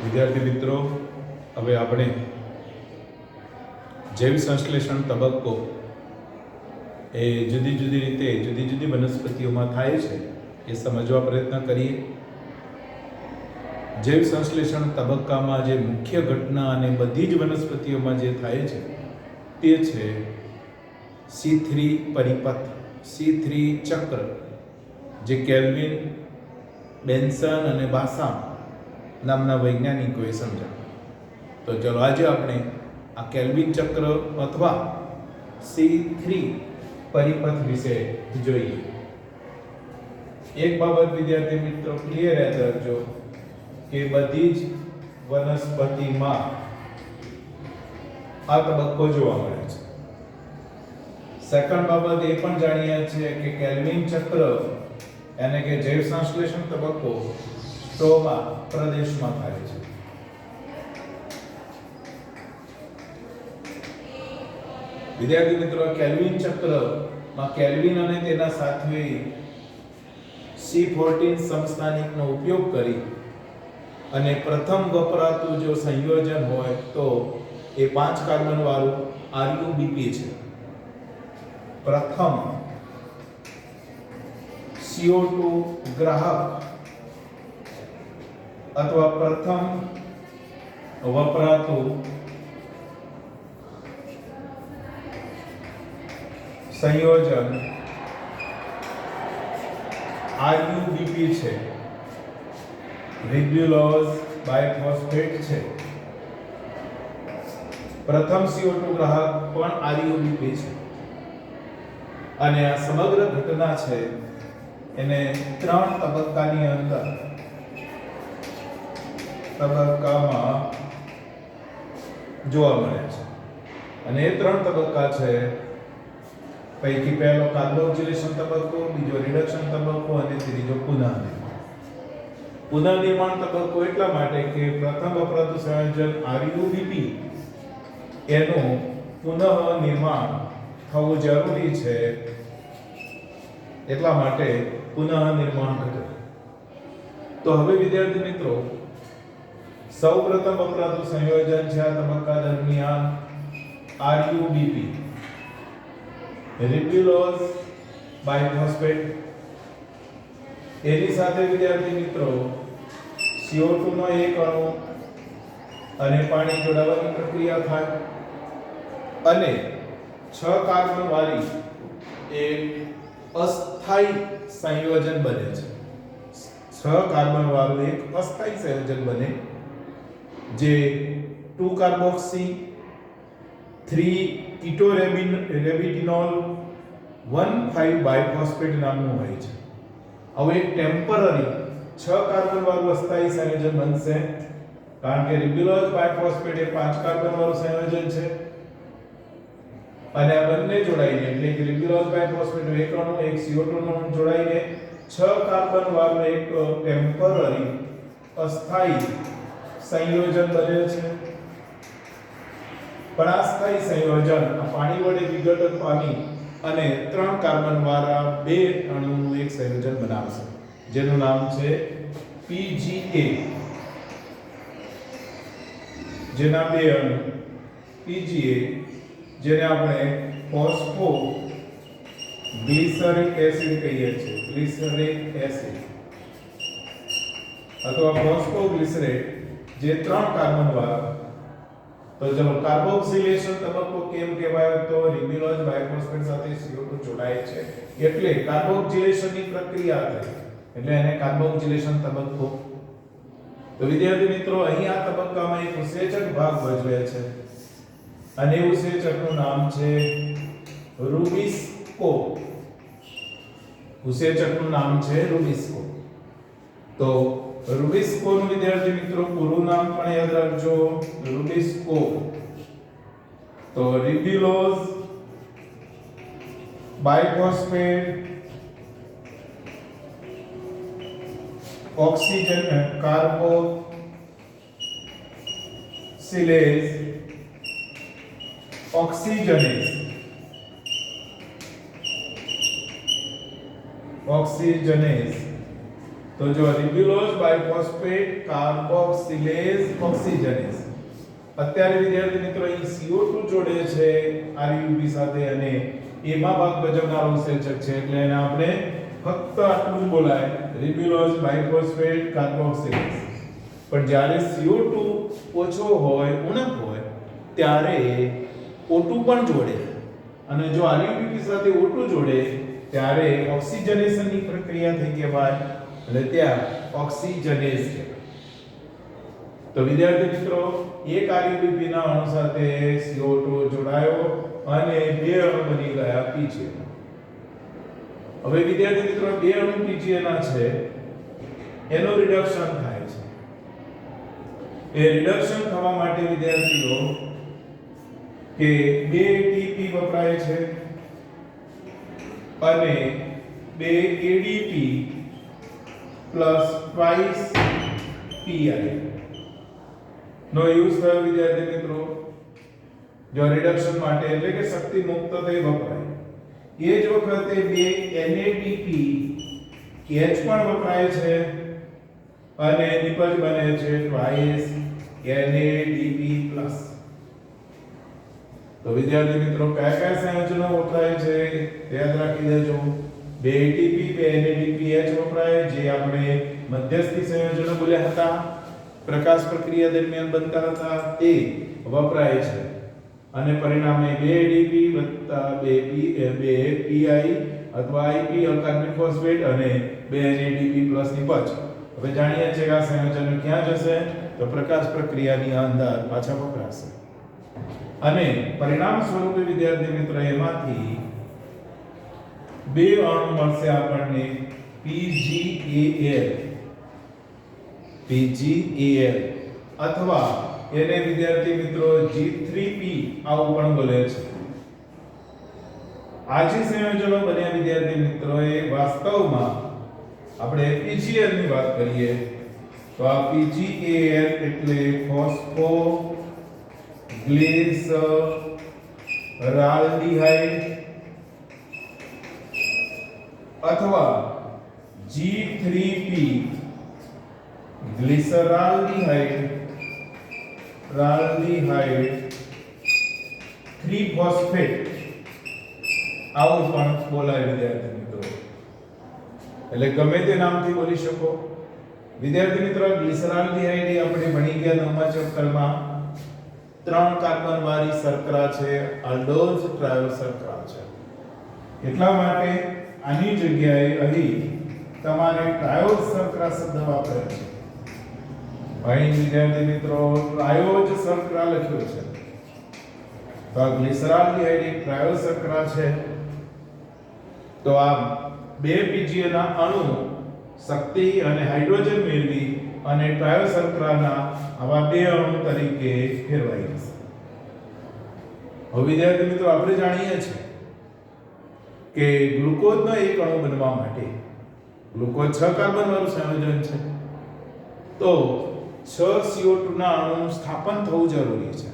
વિદ્યાર્થી મિત્રો, હવે આપણે જૈવ સંશ્લેષણ તબક્કો એ જુદી જુદી રીતે જુદી જુદી વનસ્પતિઓમાં થાય છે એ સમજવા પ્રયત્ન કરીએ. જૈવ સંશ્લેષણ તબક્કામાં જે મુખ્ય ઘટના અને બધી જ વનસ્પતિઓમાં જે થાય છે તે છે C3 પરિપથ, C3 ચક્ર, જે કેલ્વિન, બેન્સન અને બાસામ નામના વૈજ્ઞાનિકોએ સમજાવ્યું. તો ચલો આજે આપણે આ કેલ્વિન ચક્ર અથવા C3 પરિપથ વિશે જોઈએ. એક બાબત વિદ્યાર્થી મિત્રો ક્લિયર યાદ રાખજો કે બધી જ વનસ્પતિમાં આ તબક્કો જોવા મળે છે. સેકન્ડ બાબત એ પણ જાણીએ છીએ કે કેલ્વિન ચક્ર એટલે કે જૈવ સંશ્લેષણ તબક્કો સ્ટ્રોમા પ્રદેશમાં થાય છે. વિદ્યાર્થી મિત્રો, કેલ્વિન ચક્રમાં કેલ્વિન અને તેના સાથીઓએ C14 સમસ્થાનિકનો ઉપયોગ કરી અને પ્રથમ વપરાતું જો સંયોજન હોય તો એ 5 કાર્બન વાળું RuBp છે. પ્રથમ CO2 ગ્રાહક અથવા પ્રથમ વપરાતું સંયોજન RuBp છે, રિબ્યુલોઝ બાયફોસ્ફેટ છે. પ્રથમ CO2 ગ્રાહક પણ RuBp છે અને આ સમગ્ર ઘટના છે એને 3 તબક્કાની અંદર તબક્કામાં જોવા મળે છે. અને એ 3 તબક્કા છે, પૈકી પહેલો કાર્બોક્સિલેશન તબક્કો, બીજો રિડક્શન તબક્કો અને ત્રીજો પુનઃનિર્માણ. પુનઃનિર્માણ તબક્કો એટલા માટે કે પ્રથમ વપરાતું સંયોજન RuBp એનું પુનઃનિર્માણ થવું જરૂરી છે, એટલા માટે પુનઃનિર્માણ ઘટે. તો હવે વિદ્યાર્થી મિત્રો, સૌપ્રથમ વપરાતું સંયોજન છે આ તબક્કા દરમિયાન RuBp, રિબ્યુલોઝ બાયફોસ્ફેટ. એની સાથે વિદ્યાર્થી મિત્રો CO2 નો એક અણુ અને પાણી જોડાવાની પ્રક્રિયા થાય અને 6 કાર્બન વાળી એક અસ્થાયી સંયોજન બને છે. 6 કાર્બન વાળું એક અસ્થાયી સંયોજન બને જે 2 કાર્બોક્સી 3 કીટોરેબિટિનોલ 1,5 બાયફોસ્ફેટ નામનું હોય છે. હવે એક ટેમ્પરરી 6 કાર્બન વાળું અસ્થાયી સંયોજન બનશે, કારણ કે રિબ્યુલોઝ બાયફોસ્ફેટ એ 5 કાર્બન વાળું સંયોજન છે અને આ બંને જોડાઈને એટલે કે રિબ્યુલોઝ બાયફોસ્ફેટ એક અણુ એક CO2 નો અણુ જોડાઈને 6 કાર્બન વાળું એક ટેમ્પરરી અસ્થાયી સંયોજન બને છે. પણ આ સ્થાયી સંયોજન આ પાણી વડે વિઘટન પામી અને 3 કાર્બન વાળા 2 અણુનું એક સંયોજન બનાવશે, જેનું નામ છે PGA. જેના 2 અણુ PGA, જેને આપણે ફોસ્ફો ગ્લિસરિક એસિડ કહીએ છીએ, ગ્લિસરિક એસિડ અથવા ફોસ્ફોગ્લિસરેટ, જે 3 કાર્બન વાળા. તો ચલો કાર્બોક્સિલેશન તબક્કો કેમ કહેવાય? તો રિબ્યુલોઝ બાયફોસ્ફેટ સાથે CO2 જોડાય છે એટલે કાર્બોક્સિલેશનની પ્રક્રિયા થઈ એટલે એને કાર્બોક્સિલેશન તબક્કો. તો વિદ્યાર્થી મિત્રો, અહીં આ તબક્કામાં એક ઉત્સેચક ભાગ ભજવે છે અને ઉત્સેચકનું નામ છે રૂબિસ્કો. ઉત્સેચકનું નામ છે રૂબિસ્કો. તો રૂબિસ્કોનું વિદ્યાર્થી મિત્રો પૂરું નામ પણ યાદ રાખજો, રૂબિસ્કો. તો રિબ્યુલોઝ બાયફોસ્ફેટ ઓક્સિજન કાર્બોક્સિલેઝ ઓક્સિજનેઝ તો જો રિબ્યુલોઝ બાયફોસ્ફેટ કાર્બોક્સિલેઝ ઓક્સિજનેઝ, અત્યારે વિદ્યાર્થી મિત્રો અહીં CO2 જોડે છે RUB સાથે અને એમાં ભાગ ભજવનારો ઉત્સેચક છે એટલે એને આપણે ફક્ત આટલું બોલાય રિબ્યુલોઝ બાયફોસ્ફેટ કાર્બોક્સિલેઝ. પણ જ્યારે CO2 ઓછો હોય ઉણપ હોય ત્યારે O2 પણ જોડે અને જો RUBP સાથે O2 જોડે ત્યારે ઓક્સિજનેશનની પ્રક્રિયા થઈ કહેવાય એટલે ત્યાં ઓક્સિજનેઝ છે. તો વિદ્યાર્થી મિત્રો એક RUBP ના અણુ સાથે CO2 જોડાયો અને બે અણુ બની ગયા PGA. હવે વિદ્યાર્થી મિત્રો બે અણુ PGA ના છે એનું રિડક્શન થાય છે. એ રિડક્શન થવા માટે વિદ્યાર્થીઓ કે 2 ATP વપરાય છે અને 2 ADP પ્લસ ટ્વાઇસ PI નો યુઝ થયો વિદ્યાર્થી મિત્રો જો રિડક્શન માટે એટલે કે શક્તિ મુક્ત થઈ વપરાય. એ જ વખતે 2 NADP H પણ વપરાય છે અને નિપજ બને છે ટ્વાઇસ NADP+. તો વિદ્યાર્થી મિત્રો કયા કયા સંયોજનો વપરાય છે તે યાદ રાખી દેજો. 2 ATP 2 NADP H વપરાય જે આપણે મધ્યસ્થી સંયોજનો બોલ્યા હતા પ્રકાશ પ્રક્રિયા દરમિયાન બનતા હતા તે વપરાય છે અને પરિણામે 2 ADP 2 PI અથવા IP અકાર્બનિક ફોસ્ફેટ અને 2 NADP+ ની પચ. હવે જાણીએ છીએ કે આ સંયોજનો ક્યાં જશે તો પ્રકાશ પ્રક્રિયાની અંદર પાછા વપરાશે અને પરિણામ સ્વરૂપે વિદ્યાર્થી મિત્રો એમાંથી બે અણુ મળશે આપણને PGAL અથવા એને વિદ્યાર્થી મિત્રો G3P આવું પણ બોલે છે. આ જે સંયોજનો બન્યા વિદ્યાર્થી મિત્રો એ વાસ્તવમાં આપણે PGL ની વાત કરીએ તો આ PGAL એટલે ફોસ્ફોગ્લિસરાલ્ડિહાઇડ અથવા G3P ગ્લિસરાલ્ડિહાઇડ 3 ફોસ્ફેટ આવું પણ બોલાય વિદ્યાર્થી મિત્રો. એટલે ગમે તે નામથી બોલી શકો. વિદ્યાર્થી મિત્રો ગ્લિસરાલ્ડિહાઇડ આપણે ભણી ગયા 9મા ચેપ્ટરમાં 3 કાર્બન વાળી શર્કરા છે આલ્ડોઝ ટ્રાયોલ શર્કરા છે એટલા માટે આની જગ્યાએ અહીં તમારે ટ્રાયોલ શર્કરા શબ્દ વાપરેલો છે. અહીં વિદ્યાર્થી મિત્રો ટ્રાયોલ શર્કરા લખ્યો છે તો આ ગ્લિસરાલ્ડિહાઇડ એક ટ્રાયોલ શર્કરા છે. તો આ બે PGA ના અણુ શક્તિ અને હાઇડ્રોજન મેળવી અને ટ્રાયોલ શર્કરાના આવા બે અણુ તરીકે ફેરવાઈ જશે. હવે વિદ્યાર્થી મિત્રો આપણે જાણીએ છીએ કે ગ્લુકોઝનો એક અણુ બનવા માટે ગ્લુકોઝ 6 કાર્બન વાળું સંયોજન છે તો 6 CO2 ના અણુનું સ્થાપન થવું જરૂરી છે.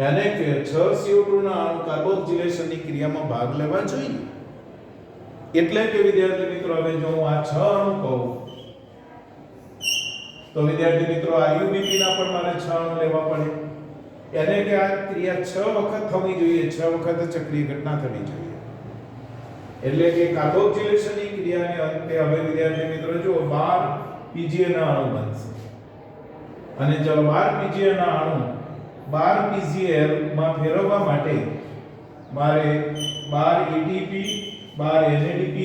એટલે કે 6 CO2 ના અણુ કાર્બોક્સિલેશનની ક્રિયામાં ભાગ લેવા જોઈએ. એટલે કે વિદ્યાર્થી મિત્રો હવે જો હું આ 6 અણુ કહું તો વિદ્યાર્થી મિત્રો RUBP ના પણ મારે 6 અણુ લેવા પડે. એટલે કે આ ક્રિયા 6 વખત થવી જોઈએ, 6 વખત ચક્રીય ઘટના થવી જોઈએ. એટલે કે કાર્બોક્સિલેશનની ક્રિયાને અંતે હવે વિદ્યાર્થી મિત્રો જો 12 PGA ના અણુ બનશે અને જો 12 PGA ના અણુ 12 PGL માં ફેરવવા માટે મારે 12 ATP 12 NADP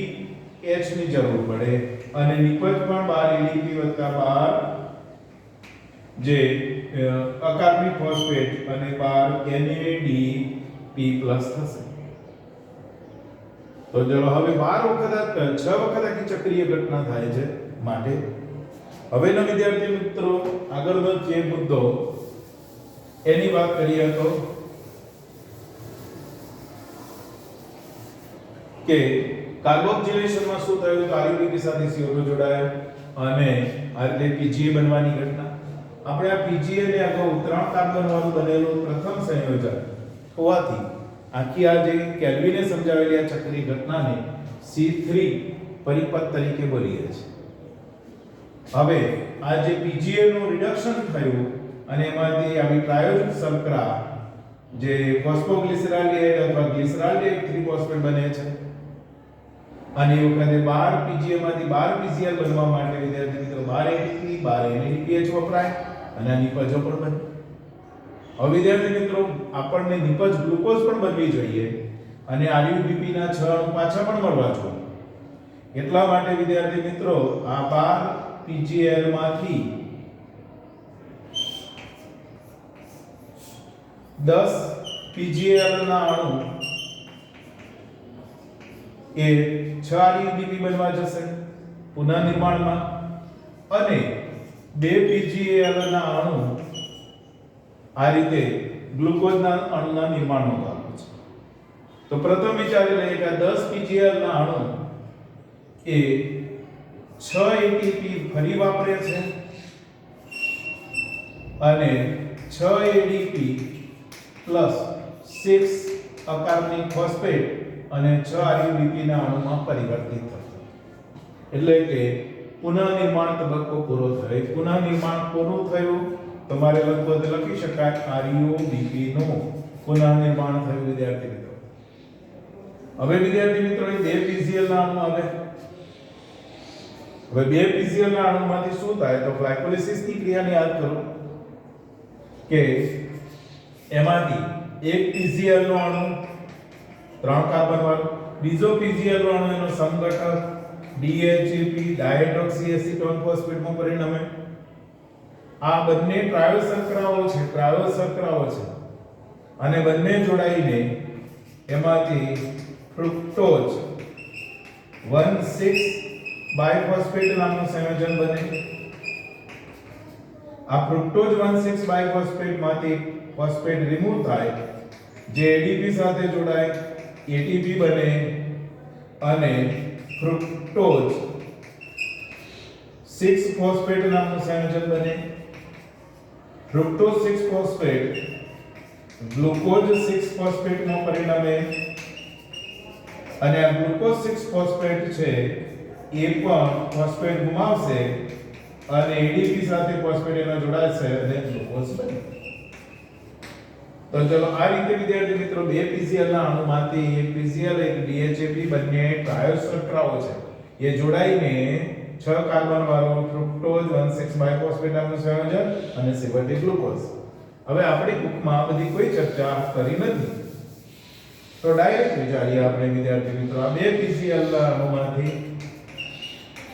H ની જરૂર પડે અને નિપજ પણ 12 ADP 12 જે અકાર્બનિક ફોસ્ફેટ અને 12 NADP+ થશે. તો ચલો હવે 12 વખત 6 વખત આખી ચક્રીય ઘટના થાય છે માટે હવેનો વિદ્યાર્થી મિત્રો આગળનો જે મુદ્દો એની વાત કરીએ તો કે કાર્બોક્સિલેશનમાં શું થયું તો RUBP સાથે CO2 જોડાયો અને આ રીતે PGA બનવાની ઘટના. આપણે આ PGA ને અગાઉ 3 કાર્બન વાળું બનેલું પ્રથમ સંયોજન હોવાથી આખી આ જે કેલ્વિને સમજાવેલી આ ચક્રીય ઘટનાને C3 પરિપથ તરીકે બોલીએ છીએ. હવે આ જે PGL નું રિડક્શન થયું અને એમાંથી આવી ટ્રાયોજિન શર્કરા જે ફોસ્ફોગ્લિસરાલ્ડિહાઇડ અથવા ગ્લિસરાલ્ડિહાઇડ 3 ફોસ્ફેટ બને છે અને એ વખતે 12 PGA માંથી 12 PCl બનવા માટે વિદ્યાર્થી મિત્રો 12 ATP 12 NADPH વપરાય અને આ નિપજો પણ બને. હવે વિદ્યાર્થી મિત્રો આપણને નિપજ ગ્લુકોઝ પણ બનવી જોઈએ અને RUBP ના 6 અણુ પાછા પણ મળવા જોઈએ. એટલા માટે વિદ્યાર્થી મિત્રો આ 12 PGL માંથી 10 PGL ના અણુ એ 6 RUBP બનવા જશે પુનઃનિર્માણમાં અને 2 PGL ના અણુ આ રીતે ગ્લુકોઝના અણુના નિર્માણનો ભાગ છે. તો પ્રથમ વિચારી લઈએ કે 10 PGL ના અણુ એ 6 ATP ફરી વાપરે છે અને 6 ADP પ્લસ 6 અકાર્બનિક ફોસ્ફેટ અને 6 RUBP ના અણુમાં પરિવર્તિત થશે. એટલે કે પુનઃનિર્માણ તબક્કો પૂરો થયો. પુનઃનિર્માણ પૂરું થયું તમારે લગભગ લખી શકાય RUBP નું પુનઃનિર્માણ થયું વિદ્યાર્થી મિત્રો. હવે વિદ્યાર્થી મિત્રો 2 PCl ના અણુ આવે. હવે 2 PCl ના અણુમાંથી શું થાય તો ગ્લાયકોલિસિસ ની ક્રિયાને યાદ કરો કે એમાંથી એક PCl નો અણુ 3 કાર્બન વાળો, બીજો PCl નો અણુ એનો સમઘટક DHAP ડાયહાઇડ્રોક્સી એસિટોન ફોસ્ફેટમાં પરિણમે. આ બંને ટ્રાયોલ શર્કરાઓ છે અને બંને જોડાઈને એમાંથી ફ્રુક્ટોઝ 1,6 બાયફોસ્ફેટ નામનું સંયોજન બને. આ ફ્રુક્ટોઝ 1,6 બાયફોસ્ફેટ માંથી ફોસ્ફેટ રિમૂવ થાય જે ADP સાથે જોડાય ATP બને અને ફ્રુક્ટોઝ 6 ફોસ્ફેટ નામનું સંયોજન બને. ફ્રુક્ટોઝ 6 ફોસ્ફેટ ગ્લુકોઝ 6 ફોસ્ફેટમાં પરિણમે અને આ ગ્લુકોઝ 6 ફોસ્ફેટ છે એ પણ ફોસ્ફેટ ગુમાવશે અને ADP સાથે ફોસ્ફેટ એનો જોડાશે અને ગ્લુકોઝ બને. તો ચલો આ રીતે વિદ્યાર્થી મિત્રો 2 PCl ના અણુમાંથી એક PCl એક DHAP બંને ટ્રાયોલ શર્કરાઓ છે એ જોડાઈને 6 કાર્બન વાળો ફ્રુક્ટોઝ 1,6 બાયફોસ્ફેટ નામનું સંયોજન અને છેવટે ગ્લુકોઝ. હવે આપણી બુકમાં બધી કોઈ ચર્ચા કરી નથી તો ડાયરેક્ટ વિચારીએ આપણે વિદ્યાર્થી મિત્રો આ 2 PCl ના અણુમાંથી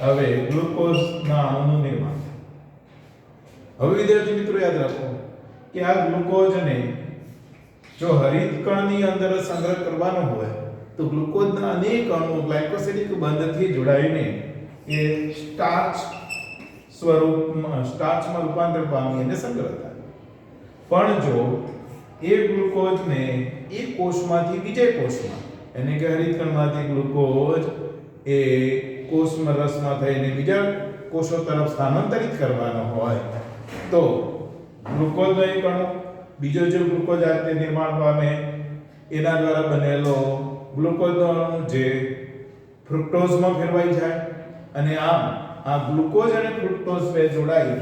હવે ગ્લુકોઝ ના અણુનું નિર્માણ. હવે વિદ્યાર્થી મિત્રો યાદ રાખો કે આ ગ્લુકોઝને જો હરિતકણની અંદર સંગ્રહ કરવાનો હોય તો ગ્લુકોઝના અનેક અણુ ગ્લાયકોસિડિક બંધથી જોડાઈને એ સ્ટાર્ચમાં રૂપાંતર પામી અને સંગ્રહ થાય. પણ જો એ ગ્લુકોઝને એક કોષમાંથી બીજે કોષમાં એટલે કે હરિતકણમાંથી ગ્લુકોઝ એ કોષમાં રસમાં થઈને બીજા કોષો તરફ સ્થાનાંતરિત કરવાનો હોય તો ગ્લુકોઝનો એક અણુ બીજો જે ગ્લુકોઝ આ રીતે નિર્માણ પામે એના દ્વારા બનેલો ગ્લુકોઝનો અણુ જે ફ્રુક્ટોઝમાં ફેરવાઈ જાય અને આમ આ ગ્લુકોઝ અને ફ્રુક્ટોઝ બે જોડાઈ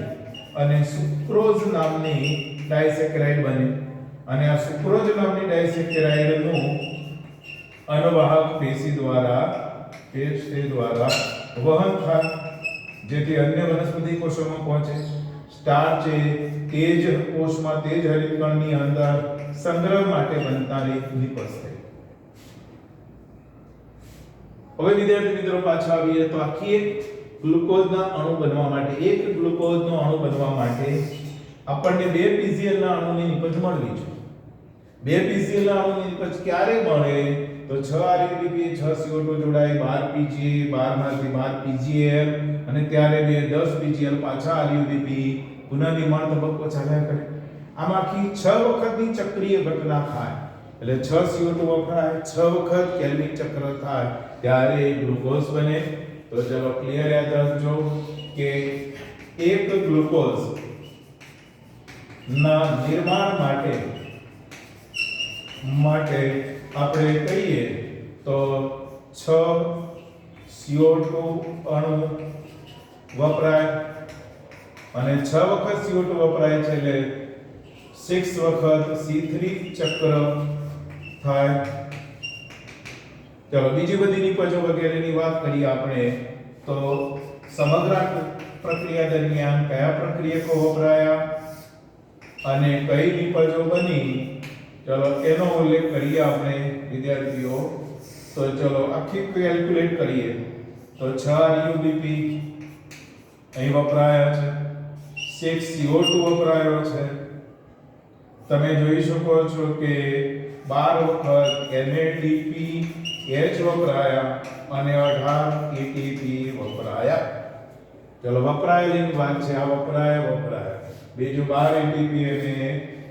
અને સુક્રોઝ નામની ડાયસેકેરાઇડ બને અને આ સુક્રોઝ નામની ડાયસેકેરાઇડનું અનુવાહક પેશી દ્વારા વહન થાય જેથી અન્ય વનસ્પતિ કોષોમાં પહોંચે. સ્ટાર્ચ એ તેજ કોષમાં તેજ હરિતકણની અંદર સંગ્રહ માટે બનનારી લિપિડ્સ છે. હવે વિદ્યાર્થી મિત્રો પાછા આવીએ તો આખી એક ગ્લુકોઝના અણુ બનવા માટે આપણને 2 PCl ના અણુની નિપજ મળવી છે. 2 PCl ના અણુની નિપજ ક્યારે મળે તો 6 RUBP 6 CO2 જોડાય 12 PGA 12 માંથી 12 PGL અને ત્યારે 10 PGL પાછા RUBP પુનઃનિર્માણ તબક્કો ચાલ્યા કરે. આમાંથી 6 વખતની ચક્રીય ઘટના થાય એટલે 6 CO2 વપરાય 6 વખત કેલ્વિન ચક્ર થાય ત્યારે ગ્લુકોઝ બને. તો ચલો ક્લિયર યાદ રાખજો કે એક ગ્લુકોઝ ના નિર્માણ માટે આપણે કહીએ તો 6 CO2 અણુ વપરાય અને 6 વખત CO2 વપરાય છે એટલે 6 વખત C3 ચક્ર થાય. ચલો બીજી બધી નિપજો વગેરેની વાત કરીએ આપણે તો સમગ્ર પ્રક્રિયા દરમિયાન કયા પ્રક્રિયકો વપરાયા અને કઈ નિપજો બની, ચલો એનો ઉલ્લેખ કરીએ આપણે વિદ્યાર્થીઓ. તો ચલો આખી કેલ્ક્યુલેટ કરીએ તો 6 RUBP અહીં વપરાયા છે, 6 CO2 વપરાયો છે. તમે જોઈ શકો છો કે 12 વખત NADPH વપરાયા અને 18 ATP વપરાયા. ચલો વપરાયેલી વાત છે, આ વપરાયા બીજું 12 ATP અને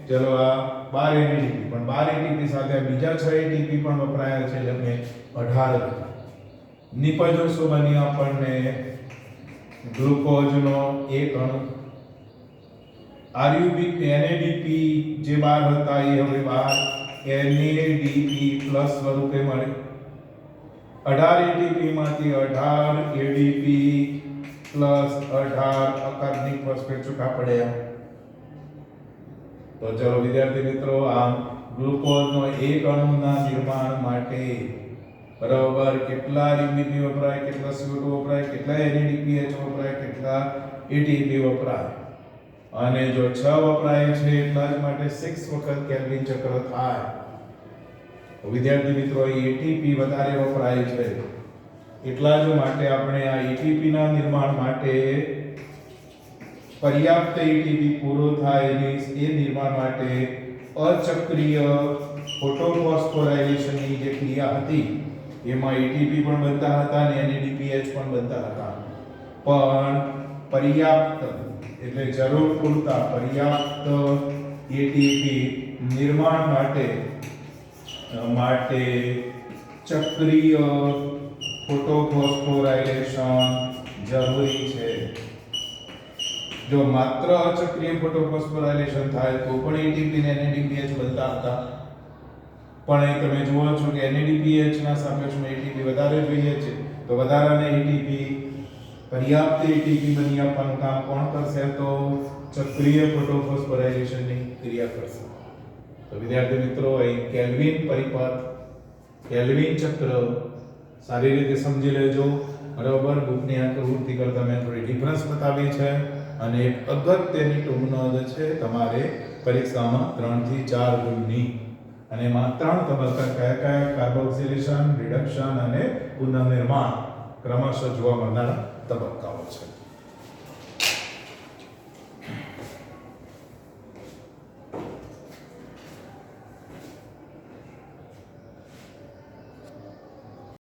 ચલો આ 12 NADP પણ 12 ATP સાથે બીજા 6 ATP પણ વપરાયા છે એટલે 18 નિપજો શું બની આપણને ગ્લુકોઝનો એક અણુ. RUBP NADP જે 12 હતા એ હવે 12 NADP પ્લસ સ્વરૂપે મળે. 18 ATP માંથી 18 ADP પ્લસ 18 અકાર્બનિક ફોસ્ફેટ છૂટા પડ્યા. તો ચલો વિદ્યાર્થી મિત્રો આમ ગ્લુકોઝનો એક અણુના નિર્માણ માટે બરાબર કેટલા RUBP વપરાય, કેટલા CO2 વપરાય, કેટલા NADPH વપરાય, કેટલા ATP વપરાય. અને જો 6 વપરાય છે એટલા જ માટે 6 વખત કેલ્વિન ચક્ર થાય. તો વિદ્યાર્થી મિત્રો ATP વધારે વપરાય છે એટલા જ માટે આપણે આ ATP ના નિર્માણ માટે પર્યાપ્ત ATP પૂરો થાય એ નિર્માણ માટે અચક્રીય ફોટોફોસ્ફોરાયલેશનની જે ક્રિયા હતી એમાં ATP પણ બનતા હતા અને NADPH પણ બનતા હતા. પણ પર્યાપ્ત એટલે જરૂર પૂરતા પર્યાપ્ત ATP નિર્માણ માટે ચક્રીય ફોટોફોસ્ફોરાયલેશન જરૂરી છે. જો માત્ર અચક્રીય ફોટોફોસ્ફોરાયલેશન થાય તો પણ ATP અને NADPH બનતા હતા. પણ અહીં તમે જુઓ છો કે NADPH ના સાપેક્ષમાં ATP વધારે જોઈએ છે તો વધારાને ATP પર્યાપ્ત ATP બની આપવાનું કામ કોણ કરશે? તો ચક્રીય ફોટોફોસ્ફોરાયલેશનની ક્રિયા કરશે. તો વિદ્યાર્થી મિત્રો અહીં કેલ્વિન પરિપથ, કેલ્વિન ચક્ર સારી રીતે સમજી લેજો. બરાબર બુકની આ પ્રવૃત્તિ કરતા મેં થોડી ડિફરન્સ બતાવી છે અને એક અગત્યની ટૂંક નોંધ છે તમારે પરીક્ષામાં 3 થી 4 ગુણની અને એમાં 3 તબક્કા કયા કાર્બોક્સિલેશન, રિડક્શન અને પુનઃનિર્માણ ક્રમશઃ જોવા મળનારા તબક્કાઓ છે.